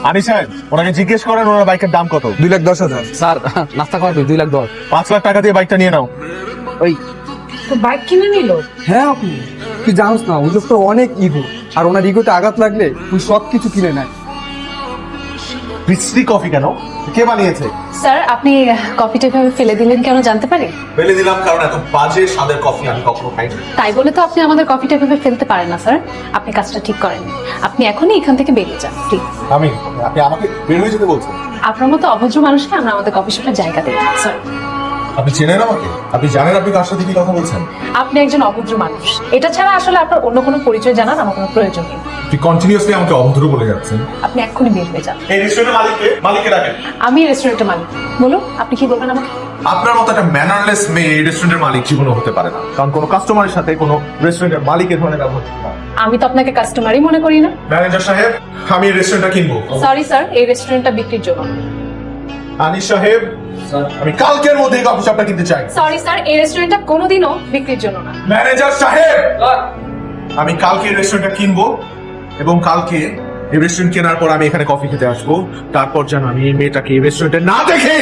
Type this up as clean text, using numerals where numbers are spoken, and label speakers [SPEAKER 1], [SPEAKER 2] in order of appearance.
[SPEAKER 1] আনিস সাহেব, ওনাকে জিজ্ঞেস করেন ওনার বাইকের দাম কত।
[SPEAKER 2] 2,10,000।
[SPEAKER 3] স্যার নাস্তা করা 2,10,000।
[SPEAKER 1] 5 লাখ টাকা দিয়ে বাইকটা নিয়ে নাও।
[SPEAKER 3] ওই
[SPEAKER 4] তো বাইক কিনে নিল।
[SPEAKER 2] হ্যাঁ আপু, তুই জানোস না ওই লোক তো অনেক ইগো, আর ওনার ইগোতে আঘাত লাগলে তুই সব কিছু কিনে নেয়।
[SPEAKER 1] বিশ্রী কফি কেন? কে বানিয়েছে?
[SPEAKER 4] স্যার আপনি কফিটা এভাবে ফেলে দিলেন কেন জানতে পারি?
[SPEAKER 1] ফেলে দিলাম কারণ এত বাজে স্বাদের কফি আমি কখনো খাইনি।
[SPEAKER 4] তাই বলে তো আপনি আমাদের কফিটা এভাবে ফেলতে পারেন না স্যার। আপনি কাজটা ঠিক করেন। আপনি এখনই এখান থেকে বেরিয়ে যান প্লিজ।
[SPEAKER 1] আপনি আমাকে বের হয়ে যেতে বলছেন?
[SPEAKER 4] আপনার মতো অভদ্র মানুষকে আমরা আমাদের কফি শপে জায়গা দিই স্যার।
[SPEAKER 1] আপনি চেনেন আমাকে? আপনি জানেন আপনি কার সাথে কি কথা বলছেন?
[SPEAKER 4] আপনি একজন অভদ্র মানুষ। এটা ছাড়া আসলে আপনার অন্য কোনো পরিচয় জানার আমার কোনো প্রয়োজন নেই।
[SPEAKER 1] আপনি কন্টিনিউয়াসলি আমাকে অভদ্র বলে যাচ্ছেন।
[SPEAKER 4] আপনি এক্ষুনি বের হয়ে যান।
[SPEAKER 1] এই রেস্টুরেন্টের মালিককে ডাকেন।
[SPEAKER 4] আমি রেস্টুরেন্টের মালিক। বলুন আপনি কি বলবেন আমাকে?
[SPEAKER 1] আপনার মতো একটা ম্যানারলেস মেয়ে এই রেস্টুরেন্টের মালিক জীবনে হতে পারে না, কারণ কোনো কাস্টমারের সাথে কোনো রেস্টুরেন্টের মালিক এ ধরনের ব্যবহার করে না।
[SPEAKER 4] আমি তো আপনাকে কাস্টমারই মনে করি না।
[SPEAKER 1] ম্যানেজার সাহেব, আমি এই রেস্টুরেন্টটা কিনবো।
[SPEAKER 4] সরি স্যার, এই রেস্টুরেন্টটা বিক্রির জন্য না।
[SPEAKER 1] আনিস সাহেব, আমি কালকের মধ্যে এই কফি শপটা কিনতে চাই।
[SPEAKER 4] সরি স্যার, এই রেস্টুরেন্টটা কোনোদিনও বিক্রির জন্য না।
[SPEAKER 1] ম্যানেজার সাহেব, আমি কালকে এই রেস্টুরেন্টটা কিনবো এবং কালকে এই রেস্টুরেন্ট কেনার পর আমি এখানে কফি খেতে আসবো। তারপর যেন আমি এই মেয়েটাকে এই রেস্টুরেন্টে না দেখি।